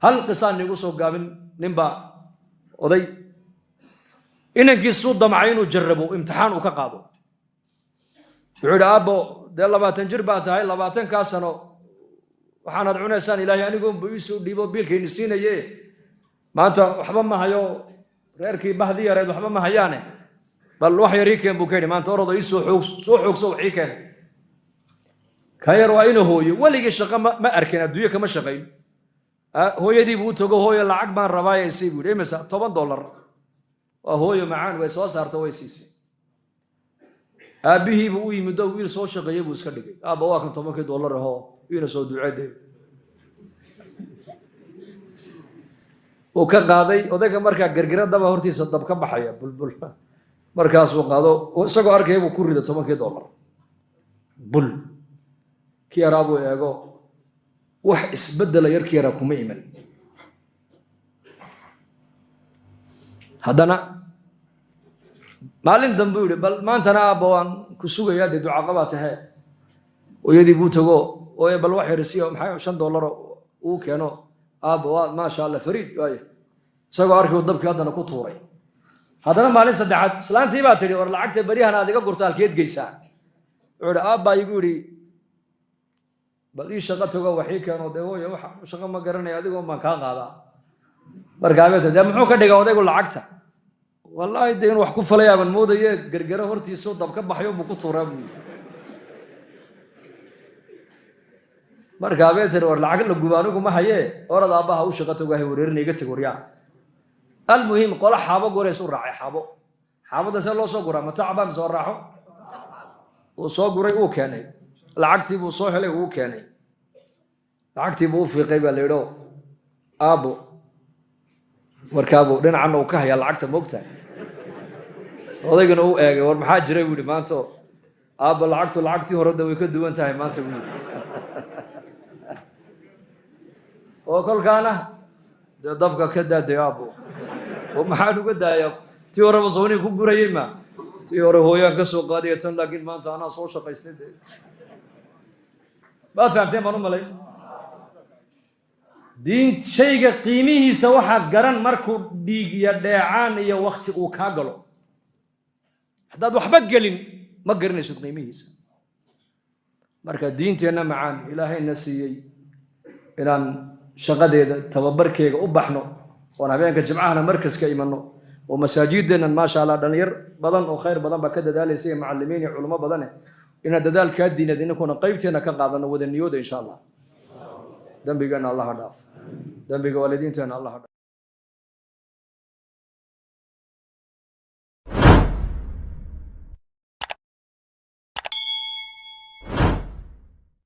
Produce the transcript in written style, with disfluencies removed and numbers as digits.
هل قصان يقصوا قابل نبا وضي إنك يسود معين وجربوا امتحان وكقاضوا يقول أبو ده لباتن جربات هاي لباتن كاسنو وحنا دعونا إنسان إلهي أنا يقوم بيسود ديبو بيل كي نسينا يه ما أنت وحبا ما هيو غيركي بهذي ريد وحبا ما هيانه بل وحي ريكين بوكيني ما أنت أرض يسوع حوك سوح حيكين كاير وإنه هو ولقي الشقة ما أركن الدنيا كما شقين هو يدي بوتوغو هو العقب من رباية يسيبوا ليه مثلا $10 وهو معان ويسوا صارت ويسيسي أبيه بوي مدوير سو شقيه بوسكدي أبا واكن $10 هو ينسو دعاء وكقاضي وذاك مركا غرغره دبا hortiisa dab ka baxaya bulbul markaas uu qaado isagoo arkay uu ku rido $10 bul kiyaraabo eego wax isbedel yar kiyara kuma iman hadana maalin dambe uu bal maantana abawaan ku sugaya duca qabatahay oo yadii buu tago oo bal wax yarsiyo maxay $5 uu keeno أبوات ما شاء الله فريد واي سأقول أركي والضبك هذا نكو طوري هذا ما لسه دعت سلام تيبا تري ورا لعقت بريها أنا ذيك قرطال كيد جيسان عود أبا يقولي بلي شغلته جو وحيك كانوا ده هو يوح شغل ما قرني هذا قوم ما كان هذا برجعته ده محوك ده جوا ده يقول لعقته والله يدين وحكوا فليا من موضة يه قرقرة هرتي صوت ضبك بحيوم بكو طوري marka beeter war lacag la gubaanigu ma haye orada abaha u shaqato gahay wareernayga tag waryaa almuhim qola xaabo goreys u raacay xaabada se loo soo guraa ma tacbaan soo raaxo oo soo guray uu keenay lacagtii buu soo helay uu keenay lacagtii buu fiiqay baa leedo aabo markaabo dhinacna uu ka haya lacagta moogta odaygana uu eegay war maxaa jiray buu maanta aabo lacagtii hore way ka duwan tahay maanta buu وكل كانه دبك كذا ديابو وما حد وقدا يا تيورا بصوني كوغري ما تيورا هو يا قصو قاديه لكن ما انت انا سو شقيست ما فهمتين ما ملي دين شيء قيمه سوحد قرن مركو ديق يا ديعان يا وقت او كاغلو حداد وحبا قلين ما قرنيش قيمه marka diinteena macaan ilaahay nasiyay inaan shaqadeeda tababarkeega u baxno oo habeenka jimcaha markaska imanno oo masaajideena ma sha Allah dhalinyar badan oo khayr badan ba ka dadaalayay macallimiin iyo culimo badan ina dadaalka diinada inaguna qaybteena ka qaadano wada niyooda insha Allah dambigeena Allah dhaaf dambiga waalidiinteena Allah